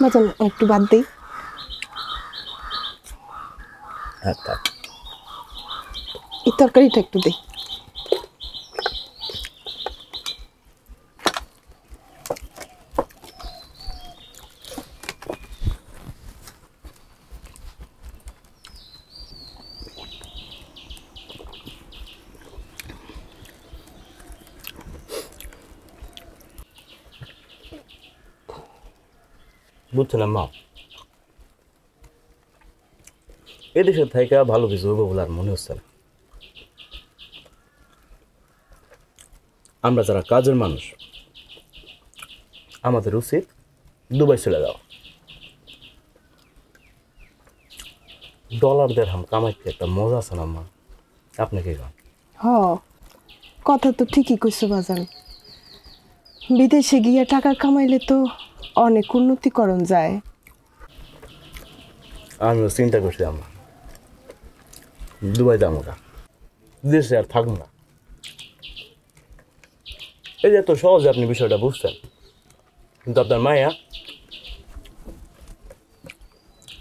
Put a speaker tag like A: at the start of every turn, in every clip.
A: বাজান একটু বাদ দেই। এই তরকারিটা একটু দেই।
B: বুঝছেন আম্মা, এদেশে থেকে ভালো কিছু হইব বলে আর মনে হচ্ছে না। আমরা যারা কাজের মানুষ, আমাদের উচিত দুবাই চলে যাওয়া। ডলার দেড়হাম কামাইতে একটা মজা আছে না আম্মা, আপনি কি কন?
A: হ, কথা তো ঠিকই কইছো বাজান। বিদেশে গিয়ে টাকা কামাইলে তো অনেক উন্নতিকরণ যায়।
B: আমিও চিন্তা করছি আম্মা, দুবাই যাবো না, দেশে আর থাকবো না। এই যে এত সহজে আপনি বিষয়টা বুঝছেন, কিন্তু আপনার মায়া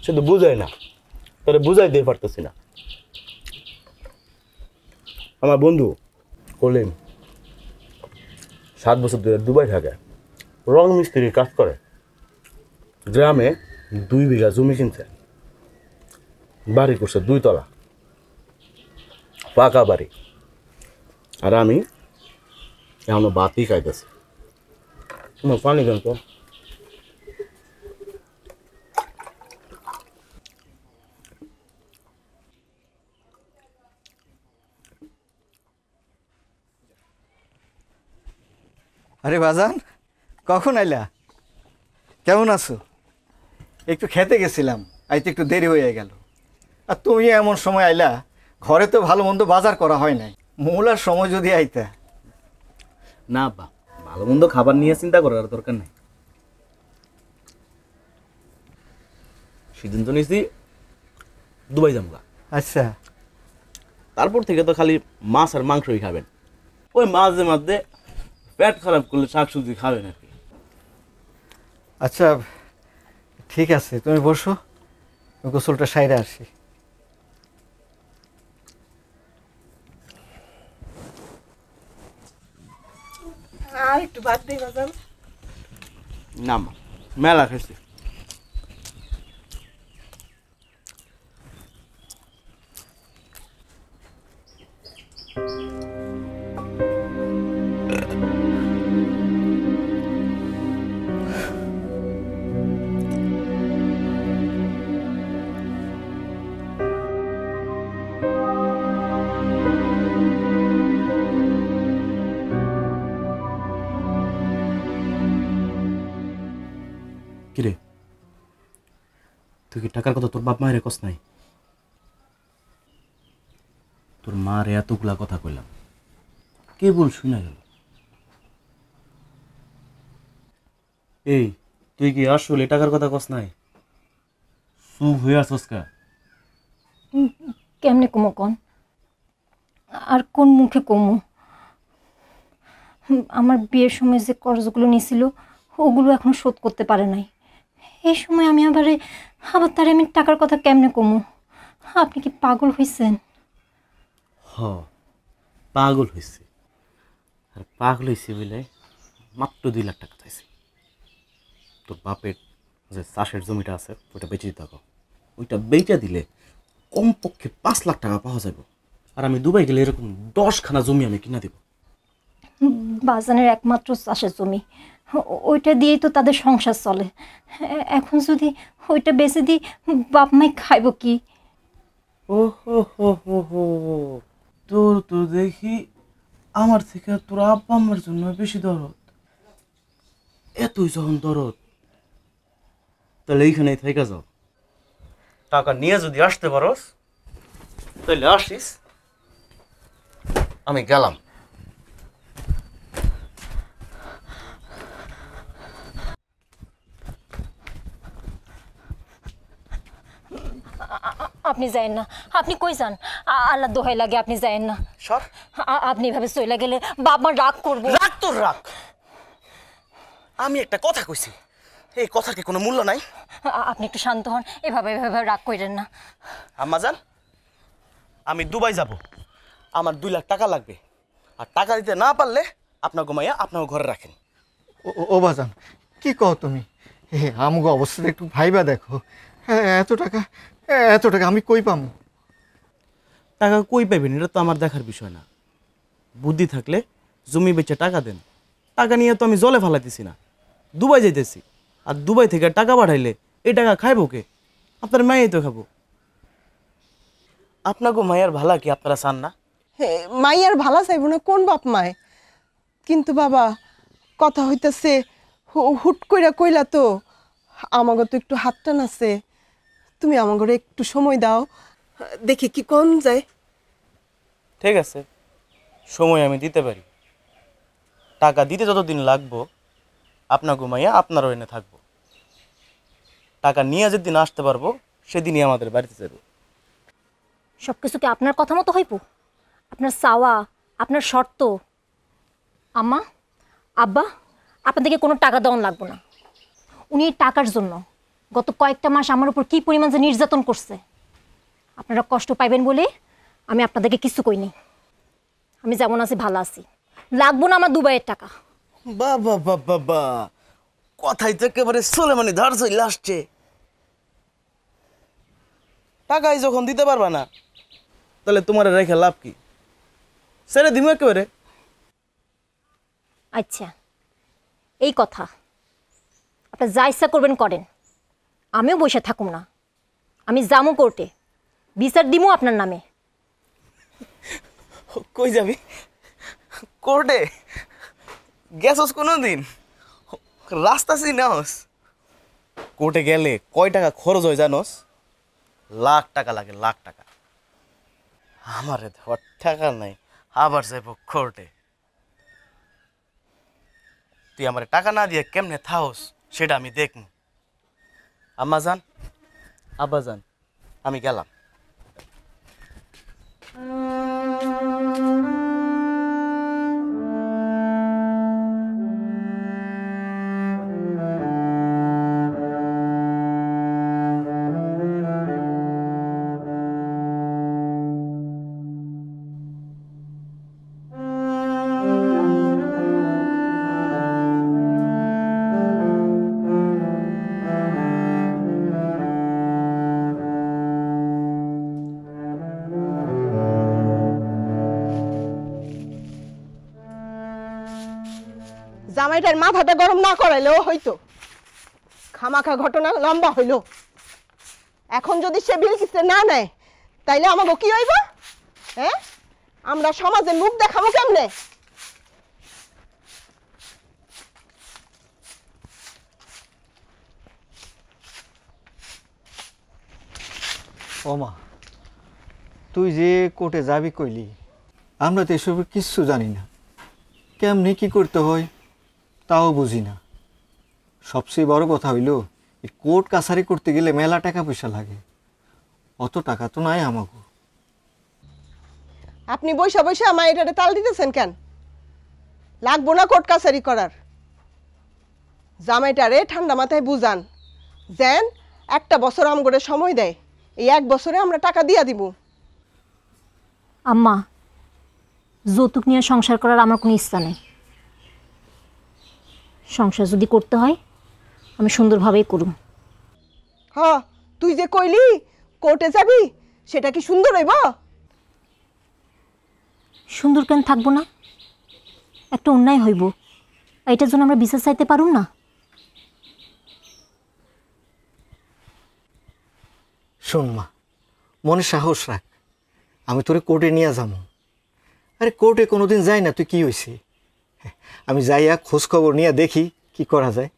B: সে তো বুঝায় না, তাহলে বুঝাই দিয়ে পারতেছি না। আমার বন্ধু কলিম 7 বছর ধরে দুবাই থাকে, রং মিস্ত্রির কাজ করে, গ্রামে 2 বিঘা জমি কিনছে, বাড়ি করছে 2 তলা পাকা বাড়ি, আর আমি এখনো বাতি খাইতেছি। পানি কেন তো?
C: আরে বাজান, কখন আইলা? কেমন আছো? একটু খেতে গেছিলাম, আইতে একটু দেরি হয়ে গেল। আর তুমি এমন সময় আইলা, ঘরে তো ভালো মন্দ বাজার করা হয় নাই। মূলার সময় যদি আইতা।
B: না বা, ভালো মন্দ খাবার নিয়ে চিন্তা করার দরকার নাই। সিদ্ধান্ত নিয়েছি দুবাই যাবো।
C: আচ্ছা,
B: তারপর থেকে তো খালি মাছ আর মাংসই খাবেন। ওই মাঝে মধ্যে পেট খারাপ করলে শাকসবজি খাবেন আর কি।
C: আচ্ছা ঠিক আছে, তুমি বসো, গোসলটা সাইরে আসি।
A: আর একটু বাদ দেই বাজান।
B: না মা, মেলা খাইছি। কিরে, তুই কি টাকার কথা তোর বাপ মায়ের কস নাই? তোর মার এতগুলা কথা কইলাম, কেবল শুনে গেল। এই, তুই কি আসলে টাকার কথা কস নাই? চুপ হয়ে আসস কা?
D: কেমনে কমো কন? আর কোন মুখে কমু? আমার বিয়ের সময় যে কর্জগুলো নিয়েছিল ওগুলো এখনো শোধ করতে পারে নাই। এই সময় আবার তারে আমি টাকার কথা কেমনে কমু? আপনি কি পাগল হইছেন?
B: হ, পাগল হয়েছে। আর পাগল হয়েছে বলে মাত্র 2 লাখ টাকা চাইছি। তোর বাপের যে চাষের জমিটা আছে ওইটা বেচে দিতে হবে। ওইটা বেচে দিলে কমপক্ষে 5 লাখ টাকা পাওয়া যাবে। আর আমি দুবাই গেলে এরকম 10খানা জমি আমি কিনা দেব।
D: বাজানের একমাত্র চাষের জমি, ওইটা দিয়েই তো তাদের সংসার চলে। এখন যদি ওইটা বেচে দিই, বাপ মাই খাইব কি?
B: ও হো হো হো হো, তোর তো দেখি আমার থেকে তোর আব্বা আম্মার জন্য বেশি দরদ। এতই যখন দরদ, তাহলে এইখানেই থেকে যাও। টাকা নিয়ে যদি আসতে পারস তাহলে আসিস, আমি গেলাম।
D: আপনি যায়েন না, আপনি কই যান? আল্লাহ দোহাই লাগে আপনি যায়েন না।
B: সর।
D: আপনি এভাবে চলে গেলে বাপ মা রাগ করবো।
B: রাগ তোর রাগ। আমি একটা কথা কইছি, এই কথার কি কোনো মূল্য নাই?
D: আপনি একটু শান্ত হন, এভাবে এভাবে রাগ করেন না।
B: আম্মাজান, আমি দুবাই যাব, আমার 2 লাখ টাকা লাগবে, আর টাকা দিতে না পারলে আপনার ঘুমাইয়া আপনার ঘরে রাখেন।
C: ও বাজান, কি কও তুমি? আমগো অবস্থাটা একটু ভাইবা দেখো। এত টাকা আমি কই পামু?
B: টাকা কই পাইবেন এটা তো আমার দেখার বিষয় না। বুদ্ধি থাকলে জমি বেচে টাকা দেন। টাকা নিয়ে তো আমি জলে ফেলাইতেছি না, দুবাই যাইতেছি। আর দুবাই থেকে টাকা পাঠাইলে এই টাকা খাইবো কে? আপনার মায়েই তো খাবো। আপনাকে মায়ের ভালা কি আপনারা চান না?
A: মাইয়ার ভালা চাইব না কোন বাপ মায়? কিন্তু বাবা, কথা হইতেছে হুট কইরা কইলা তো, আমাকে তো একটু হাত টান আছে। তুমি আমাকে একটু সময় দাও, দেখি কি কোন যায়।
B: ঠিক আছে, সময় আমি দিতে পারি। টাকা দিতে যতদিন লাগবো আপনার ঘুমাইয়া আপনারও এনে থাকবো। টাকা নিয়ে যেদিন আসতে পারবো সেদিনই আমাদের বাড়িতে যাবো।
D: সব কিছু কি আপনার কথা মতো হইব? আপনার চাওয়া, আপনার শর্ত। আম্মা, আব্বা, আপনাদেরকে কোনো টাকা দেওয়ান লাগবো না। উনি এই টাকার জন্য গত কয়েকটা মাস আমার উপর কী পরিমাণ যে নির্যাতন করছে, আপনারা কষ্ট পাইবেন বলে আমি আপনাদেরকে কিছু কই নাই। আমি যেমন আছি ভালো আছি, লাগবো না আমার দুবাইয়ের টাকা।
B: বাবা বাবা বা, কথাই তো একেবারে সোলেমানি ধার চলে আসছে। টাকাই যখন দিতে পারবা না, তাহলে তোমার রেখে লাভ কি? ছেড়ে দিমু একেবারে।
D: আচ্ছা, এই কথা আপনার যা ইচ্ছা করবেন করেন, আমিও বসে থাকুম না। আমি যামু কোর্টে, বিচার দিমু আপনার নামে।
B: কই যাবি? কোর্টে গেছস কোনো দিন? রাস্তা চিনাস? কোর্টে গেলে কয় টাকা খরচ হয় জানোস? লাখ টাকা লাগে, লাখ টাকা। আমারে দেওয়ার টাকা নাই, আবার যাইব কোর্টে। তুই আমার টাকা না দিয়ে কেমনে থাকস সেটা আমি দেখব। আম্মা যান, আব্বা যান, আমি গেলাম।
A: জামাইটার মাথাটা গরম না করাইলেও হইতো, খামাখা ঘটনা লম্বা হইল। এখন যদি সে বিলকিসে না নেয় তাইলে আমাকে কি হইব? হ্যাঁ, আমরা সমাজে মুখ দেখাবো কেমনে?
C: ও মা, তুই যে কোর্টে যাবি কইলি, আমরা তো এসবের কিচ্ছু জানি না। কেমনি কি করতে হয় তাও বুঝি না। সবচেয়ে বড় কথা হইল, এই কোর্ট কাছারি করতে গেলে মেলা টাকা পয়সা লাগে। অত টাকা তো নাই আমাকে।
A: আপনি বৈশা বৈশা আমার এটাতে তাল দিতেছেন কেন? লাগবো না কোর্ট কাছারি করার। জামাইটারে ঠান্ডা মাথায় বুঝান, যেন একটা বছর আমগরে সময় দেয়, এই 1 বছরে আমরা টাকা দিয়া দিব।
D: আম্মা, যৌতুক নিয়ে সংসার করার আমার কোনো ইচ্ছা নেই। সংসার যদি করতে হয় আমি সুন্দরভাবেই করুম।
A: হ, তুই যে কইলি কোর্টে যাবি, সেটা কি সুন্দর হইব?
D: সুন্দর কেন থাকবো না? একটা অন্যায় হইব, এটার জন্য আমরা বিচার চাইতে পারুম না?
C: শোন মা, মনে সাহস রাখ, আমি তোরে কোর্টে নিয়ে যাবো। আরে কোর্টে কোনোদিন যাই না, তুই কি হয়েছে? আমি যাইয়া খোঁজ খবর নিয়ে দেখি কি করা যায়।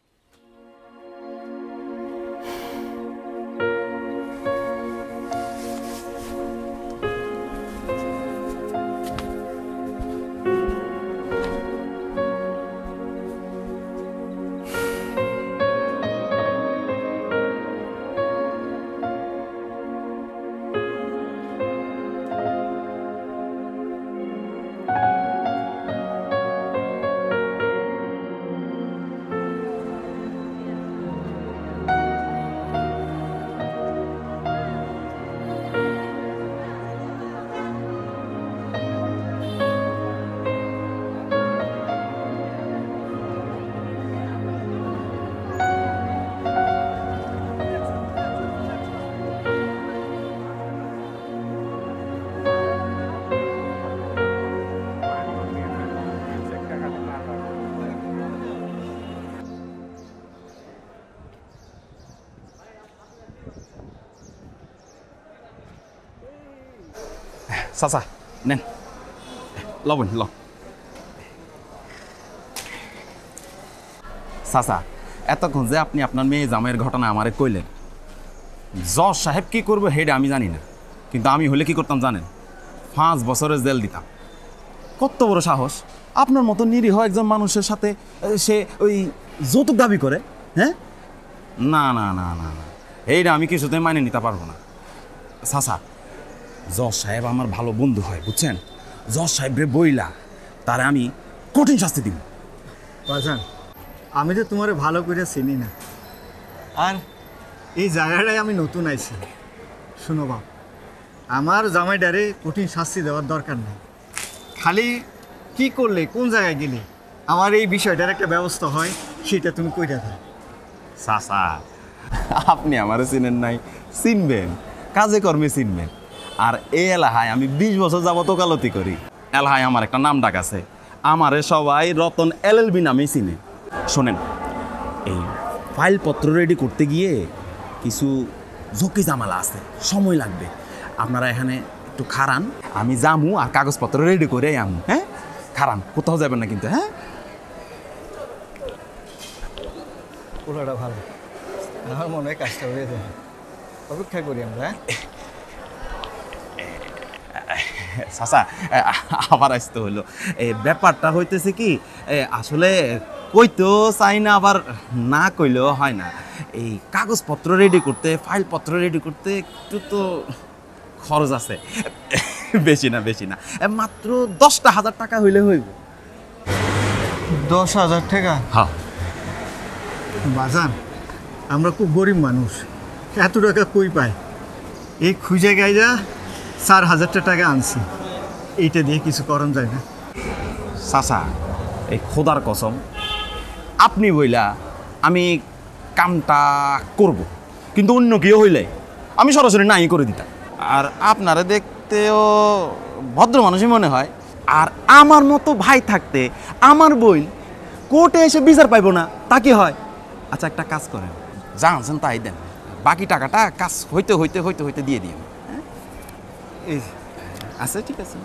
E: চাচা নেন লবণ ল চাচা এতক্ষণ যে আপনি আপনার মেয়ে জামাইয়ের ঘটনা আমারে কইলেন জজ সাহেব কি করবো হেডে আমি জানি না, কিন্তু আমি হলে কি করতাম জানেন? 5 বছরের জেল দিতাম। কত বড় সাহস আপনার মতো নিরীহ একজন মানুষের সাথে সে ওই যৌতুক দাবি করে? হ্যাঁ, না না না না না, এইটা আমি কিছুতেই মাইনে নিতে পারবো না। চাচা জজ সাহেব আমার ভালো বন্ধু হয় বুঝছেন, জজ সাহেবরে বইলা তারে আমি কঠিন শাস্তি দিব।
C: বাজান আমি তো তোমারে ভালো করে চিনি না, আর এই জায়গাটায় আমি নতুন আইছি। শোনো বাপ, আমার জামাইডারে কঠিন শাস্তি দেওয়ার দরকার নেই, খালি কি করলে কোন জায়গায় গেলে আমার এই বিষয়টার একটা ব্যবস্থা হয় সেটা তুমি কইরা দাও।
E: চাচা আপনি আমারে চিনেন নাই, চিনবেন, কাজে কর্মে চিনবেন। আর এই এলাহায় আমি 20 বছর যাবত ওকালতি করি। এলাহায় আমার একটা নাম ডাক আছে, আমারে সবাই রতন এলএলবি নামেই চিনে। শোনেন, এই ফাইলপত্র রেডি করতে গিয়ে কিছু ঝুঁকি ঝামেলা আছে, সময় লাগবে। আপনারা এখানে একটু খারান, আমি যামু আর কাগজপত্র রেডি করে আমু। হ্যাঁ, খারান, কোথাও যাবেন না কিন্তু। হ্যাঁ,
C: পুরোটা ভালো, আমার মনে হয় কাজটা হয়ে যাবে, অপেক্ষা করি আমরা।
E: চাচা আবার আসতে হলো, এই ব্যাপারটা হইতেছে কি, আসলে কইতেও চাই না, আবার না কইলেও হয় না। এই কাগজপত্র রেডি করতে, ফাইলপত্র রেডি করতে একটু তো খরচ আছে, বেশি না বেশি না, মাত্র 10,000 টাকা হইলে হইব।
C: 10,000 টাকা?
E: হ্যাঁ
C: বাজান আমরা খুব গরিব মানুষ, এত টাকা কই পাই? এই খুঁজে গাইজা 4,000 টাকা আনছি, এইটা দিয়ে কিছু করণ যায় না।
E: চাচা এই খোদার কসম, আপনি বইলা আমি কামটা করব, কিন্তু অন্য কেউ হইলে আমি সরাসরি নাই করে দিতাম। আর আপনারা দেখতেও ভদ্র মানুষই মনে হয়, আর আমার মতো ভাই থাকতে আমার বোন কোর্টে এসে বিচার পাইব না, তা কি হয়? আচ্ছা একটা কাজ করেন, যা আনছেন তাই দেন, বাকি টাকাটা কাজ হইতে হইতে হইতে হইতে দিয়ে দিন।
C: এই
E: আচ্ছা ঠিক আছে।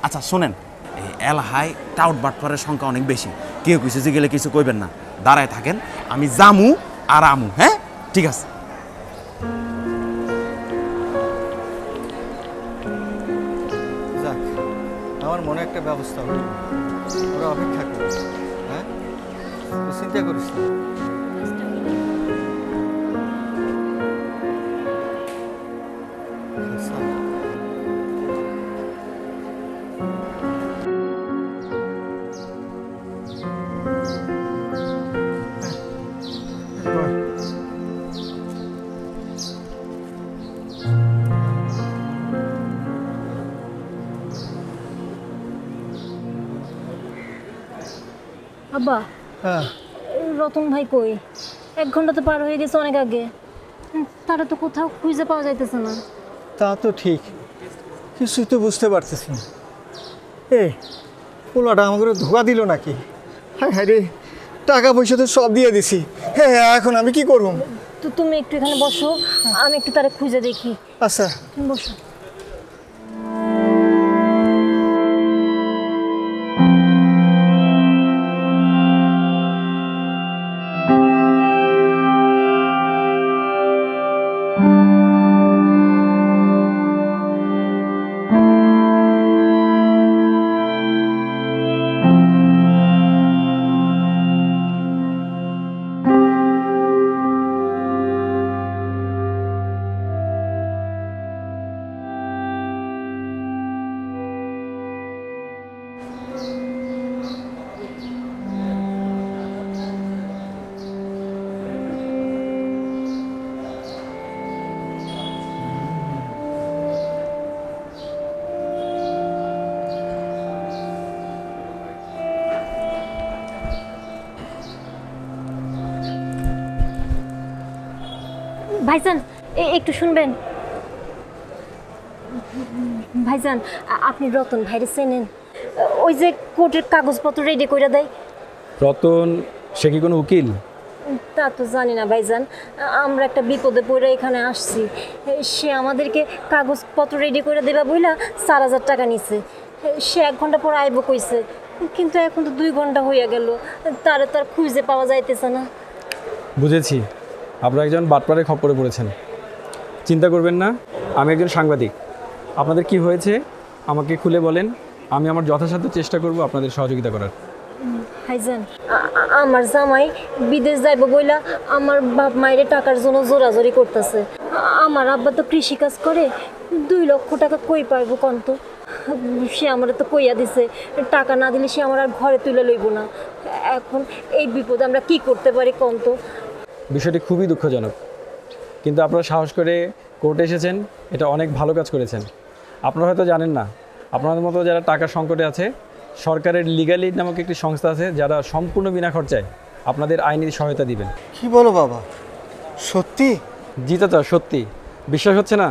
E: আচ্ছা শোনেন, এই এলাহায় টাউট বাটপারের সংখ্যা অনেক বেশি, কেউ কিছু যে গেলে কিছু কইবেন না, দাঁড়ায় থাকেন, আমি জামু আর আমু। হ্যাঁ ঠিক আছে।
C: যাক, আমার মনে একটা ব্যবস্থা হলো, ওরা অপেক্ষা করে। হ্যাঁ, তো চিন্তা করিস না। আচ্ছা।
D: আব্বা,
C: হ্যাঁ,
D: রতন ভাই কই? 1 ঘন্টা তো পার হয়ে গেছে অনেক আগে, তারা তো কোথাও খুঁজে পাওয়া যাইতেছে না।
C: তা তো ঠিক, কিছুই তো বুঝতে পারতেছি না। পোলাটা আমাকে ধোকা দিল নাকি? হ্যাঁ হ্যাঁ রে, টাকা পয়সা তো সব দিয়ে দিছি। হ্যাঁ হ্যাঁ, এখন আমি কি করব?
D: তো তুমি একটু এখানে বসো, আমি একটু তারা খুঁজে দেখি।
C: আচ্ছা।
D: তুমি বসো। ভাইজান একটু শুনবেন? ভাইজান আপনি রতন ভাইরে চেনেন? ওই যে কোর্টের কাগজপত্র রেডি করে দেয়।
F: রতন সে কি কোনো উকিল?
D: তা তো জানি না ভাইজান, আমরা একটা বিপদে পড়ে এখানে আসছি। সে আমাদেরকে কাগজপত্র রেডি করে দেবা বইলা 4,000 টাকা নিছে। সে 1 ঘন্টা পর আইব কইছে, কিন্তু এখন তো 2 ঘন্টা হইয়া গেল, তার খুঁজে পাওয়া যাইতেছে না।
F: বুঝেছি, আপনারা একজন বাটপারে খপ্পরে পড়েছেন। চিন্তা করবেন না, আমি একজন সাংবাদিক। আপনাদের কি হয়েছে আমাকে খুলে বলেন, আমি আমার যথাসাধ্য চেষ্টা করব আপনাদের সহযোগিতা করার।
D: ভাইজান, আমার জামাই বিদেশ যাইব বইলা আমার বাপ মায়ের টাকার জন্য জোরাজোরি করতেছে। আমার আব্বা তো কৃষিকাজ করে, 2 লক্ষ টাকা কই পাইব কন্ত? সে আমার তো কইয়া দিছে টাকা না দিলে সে আমার আর ঘরে তুলে লইব না। এখন এই বিপদে আমরা কি করতে পারি কন্ত?
F: বিষয়টি খুবই দুঃখজনক, কিন্তু আপনারা সাহস করে কোর্টে এসেছেন, এটা অনেক ভালো কাজ করেছেন। আপনারা হয়তো জানেন না, আপনাদের মতো যারা টাকার সংকটে আছে, সরকারের লিগাল এইড নামক একটি সংস্থা আছে যারা সম্পূর্ণ বিনা খরচায় আপনাদের আইনি সহায়তা দিবেন।
C: কি বলো বাবা, সত্যি?
F: জি চাচা, সত্যি। বিশ্বাস হচ্ছে না?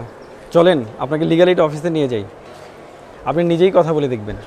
F: চলেন আপনাকে লিগাল এইড অফিসে নিয়ে যাই, আপনি নিজেই কথা বলে দেখবেন।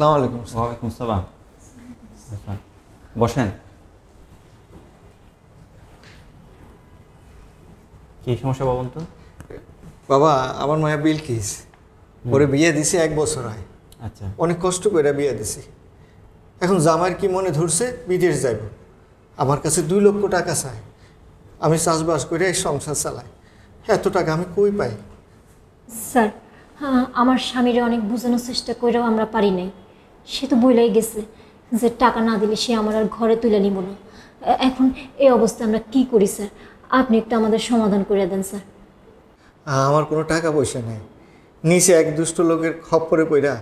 C: আসসালামু আলাইকুম।
E: ওয়ালাইকুম আসসালাম। বসেন। কি সমস্যা বলুন তো?
C: বাবা, আমার মায়া বিলকিস, ওরে বিয়ে দিছি 1 বছর হয়।
E: আচ্ছা,
C: অনেক কষ্ট করে বিয়ে দিছি। এখন জামাইয়ের কি মনে ধরছে বিদেশ যাইব, আমার কাছে 2 লক্ষ টাকা চাই। আমি চাষবাস করে সংসার চালাই, এত টাকা আমি কই পাই?
D: স্যার, আমার স্বামীরে অনেক বোঝানোর চেষ্টা করেও আমরা পারি নাই। সে তো বইলাই গেছে যে টাকা না দিলে সে আমার আর ঘরে তুলে নিব না। এখন এই অবস্থায় আমরা কি করি স্যার? আপনি একটু আমাদের সমাধান করে দেন স্যার।
C: আমার কোনো টাকা পয়সা নেই, নিচে এক দুষ্ট লোকের খপ্পরে পইরা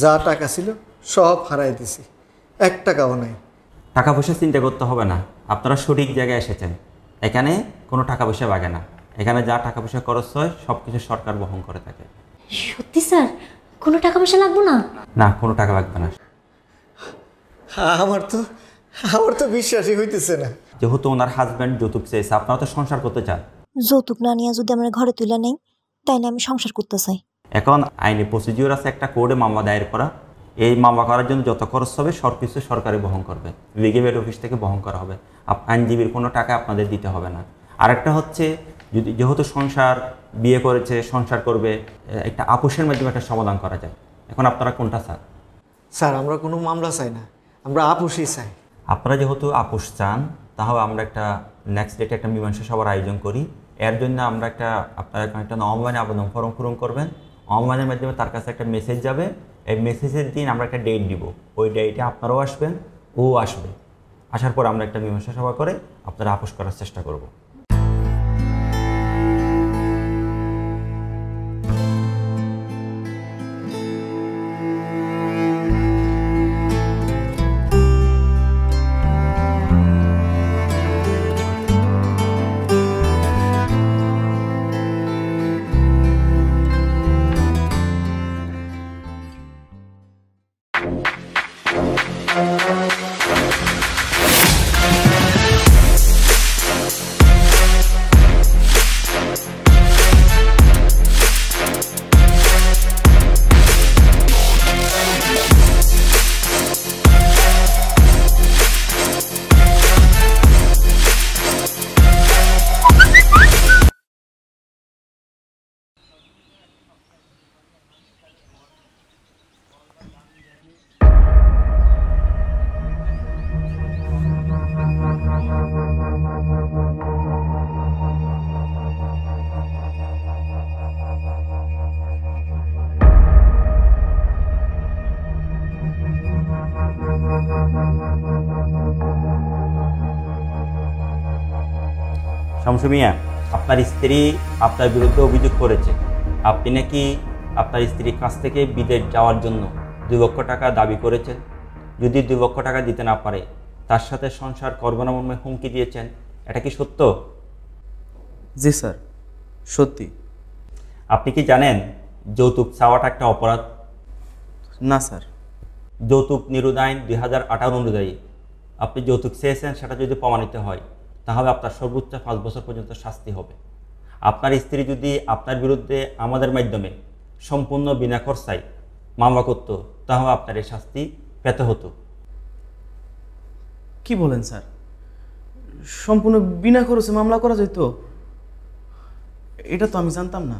C: যা টাকা ছিল সব হারাই দিছি, 1 টাকাও নাই।
G: টাকা পয়সা চিন্তা করতে হবে না, আপনারা সঠিক জায়গায় এসেছেন। এখানে কোনো টাকা পয়সা লাগে না, এখানে যা টাকা পয়সা খরচ হয় সব কিছু সরকার বহন করে থাকে।
D: সত্যি স্যার? কোনো টাকা পয়সা লাগবে না?
G: না, কোনো টাকা লাগবে না।
C: আমার তো বিশ্বাসই হইতেছে না।
G: যেহেতু ওনার হাজব্যান্ড যৌতুক চেয়েছে, আপনারা তো সংসার করতে চান।
H: যৌতুক না নিয়ে যদি আমরা ঘরে তুলে নেই, তাইলে আমি সংসার করতে চাই।
G: এখন আইনি প্রসিডিওর আছে, একটা কোর্টে মামলা দায়ের করা। এই মামলা করার জন্য যত খরচ হবে সব কিছু সরকারি বহন করবে, লিগেল অফিস থেকে বহন করা হবে। আইনজীবীর কোনো টাকা আপনাদের দিতে হবে না। আরেকটা হচ্ছে, যেহেতু সংসার বিয়ে করেছে, সংসার করবে, একটা আপোষের মাধ্যমে একটা সমাধান করা যায়। এখন আপনারা কোনটা চান?
C: স্যার, আমরা কোনো মামলা চাই না, আমরা আপোষই চাই।
G: আপনারা যেহেতু আপোষ চান, তাহলে আমরা একটা নেক্সট ডেটে একটা মীমাংসা সভার আয়োজন করি। এর জন্য আমরা আপনারা একটা অনলাইনে আবেদন ফর্ম পূরণ করবেন। অনলাইনের মাধ্যমে তার কাছে একটা মেসেজ যাবে, এই মেসেজের দিন আমরা একটা ডেট দিব। ওই ডেটে আপনারাও আসবেন, ও আসবে। আসার পর আমরা একটা মীমাংসা সভা করে আপনারা আপোষ করার চেষ্টা করব। শামসু মিয়া, আপনার স্ত্রী আপনার বিরুদ্ধে অভিযোগ করেছে আপনি নাকি আপনার স্ত্রীর কাছ থেকে বিদেশ যাওয়ার জন্য 2 লক্ষ টাকা দাবি করেছেন। যদি 2 লক্ষ টাকা দিতে না পারে তার সাথে সংসার করবেন না মর্মে হুমকি দিয়েছেন, এটা কি সত্য?
B: জি স্যার, সত্যি।
G: আপনি কি জানেন যৌতুক চাওয়াটা একটা অপরাধ?
B: না স্যার।
G: যৌতুক নিরোধ আইন 2018 অনুযায়ী আপনি যৌতুক চেয়েছেন, সেটা যদি প্রমাণিত হয় তাহলে আপনার সর্বোচ্চ 5 বছর পর্যন্ত শাস্তি হবে। আপনার স্ত্রী যদি আপনার বিরুদ্ধে আমাদের মাধ্যমে সম্পূর্ণ বিনা খরচায় মামলা করত তাহলে আপনার এই শাস্তি পেতে হতো।
B: কি বলেন স্যার? সম্পূর্ণ বিনা খরচে মামলা করা যেত? এটা তো আমি জানতাম না।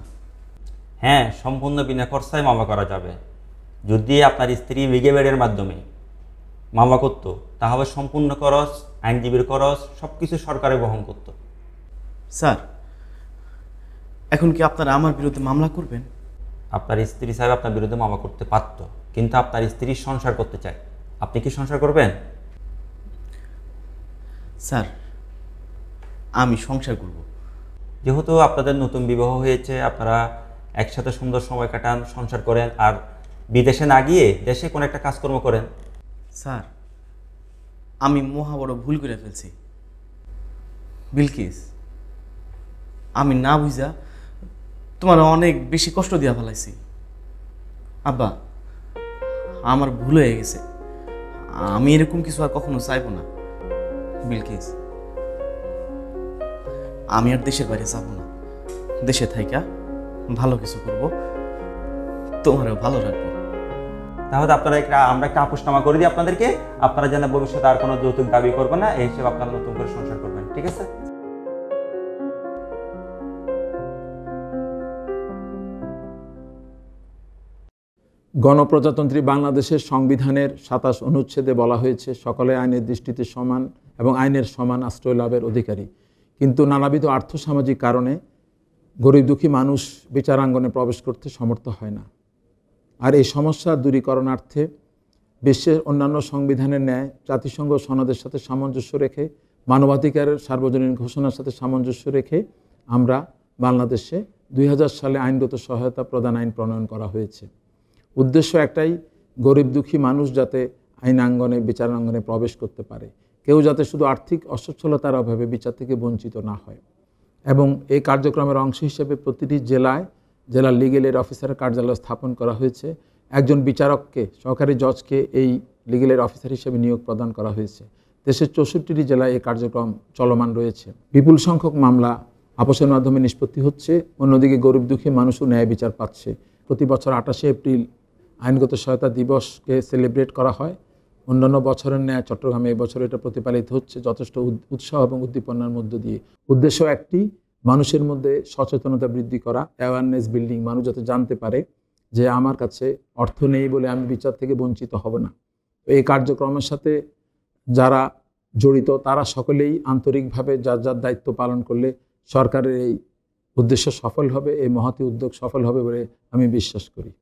G: হ্যাঁ, সম্পূর্ণ বিনা খরচায় মামলা করা যাবে। যদি আপনার স্ত্রী লিগেল মাধ্যমে মামলা করত তাহলে সম্পূর্ণ খরচ, আইনজীবীর খরচ সব কিছু সরকারে বহন করত।
B: স্যার, এখন কি আপনারা আমার বিরুদ্ধে মামলা করবেন?
G: আপনার স্ত্রী সাহেব আপনার বিরুদ্ধে মামলা করতে পারত, কিন্তু আপনার স্ত্রী সংসার করতে চায়। আপনি কি সংসার করবেন?
B: স্যার, আমি সংসার করব।
G: যেহেতু আপনাদের নতুন বিবাহ হয়েছে, আপনারা একসাথে সুন্দর সময় কাটান, সংসার করেন, আর বিদেশে না গিয়ে দেশে কোনো একটা কাজকর্ম করেন।
B: স্যার, আমি মহা বড় ভুল করে ফেলছি। বিলকিস, আমি না বুঝা তোমার অনেক বেশি কষ্ট দিয়া ফেলাইছি। আব্বা, আমার ভুল হয়ে গেছে। আমি এরকম কিছু আর কখনো চাইবো না। বিলকিস, আমি আর দেশের বাইরে যাব না। দেশে থাইকা ভালো কিছু করব, তোমারও ভালো রাখবো।
G: তাহলে আপনারা আমরা একটা আপোষনামা করে দিই আপনাদেরকে, আপনারা যেন ভবিষ্যতে আর কোনো যৌতুক দাবি করবেন না, এই হিসেবে আপনারা নতুন করে সংসার করবেন। ঠিক আছে?
I: গণপ্রজাতন্ত্রী বাংলাদেশের সংবিধানের ২৭ অনুচ্ছেদে বলা হয়েছে সকলে আইনের দৃষ্টিতে সমান এবং আইনের সমান আশ্রয় লাভের অধিকারী। কিন্তু নানাবিধ আর্থসামাজিক কারণে গরিব দুঃখী মানুষ বিচারাঙ্গনে প্রবেশ করতে সমর্থ হয় না। আর এই সমস্যা দূরীকরণার্থে বিশ্বের অন্যান্য সংবিধানের ন্যায় জাতিসংঘ সনদের সাথে সামঞ্জস্য রেখে, মানবাধিকারের সার্বজনীন ঘোষণার সাথে সামঞ্জস্য রেখে আমরা বাংলাদেশে ২০০০ সালে আইনগত সহায়তা প্রদান আইন প্রণয়ন করা হয়েছে। উদ্দেশ্য একটাই, গরিব দুঃখী মানুষ যাতে আইনাঙ্গনে, বিচারাঙ্গনে প্রবেশ করতে পারে, কেউ যাতে শুধু আর্থিক অসচ্ছলতার অভাবে বিচার থেকে বঞ্চিত না হয়। এবং এই কার্যক্রমের অংশ হিসেবে প্রতিটি জেলায় জেলা লিগেল এড অফিসারের কার্যালয় স্থাপন করা হয়েছে। একজন বিচারককে, সহকারী জজকে এই লিগেল এড অফিসার হিসেবে নিয়োগ প্রদান করা হয়েছে। দেশের 64টি জেলায় এই কার্যক্রম চলমান রয়েছে। বিপুল সংখ্যক মামলা আপোষের মাধ্যমে নিষ্পত্তি হচ্ছে, অন্যদিকে গরিব দুঃখী মানুষও ন্যায় বিচার পাচ্ছে। প্রতি বছর 28শে এপ্রিল আইনগত সহায়তা দিবসকে সেলিব্রেট করা হয়। অন্যান্য বছরের ন্যায় চট্টগ্রামে এবছর এটা প্রতিপালিত হচ্ছে যথেষ্ট উৎসাহ এবং উদ্দীপনার মধ্য দিয়ে। উদ্দেশ্য একটি, মানুষের মধ্যে সচেতনতা বৃদ্ধি করা, অ্যাওয়ারনেস বিল্ডিং, মানুষ যাতে জানতে পারে যে আমার কাছে অর্থ নেই বলে আমি বিচার থেকে বঞ্চিত হব না। এই কার্যক্রমের সাথে যারা জড়িত তারা সকলেই আন্তরিকভাবে যার যার দায়িত্ব পালন করলে সরকারের এই উদ্দেশ্য সফল হবে, এই মহতী উদ্যোগ সফল হবে বলে আমি বিশ্বাস করি।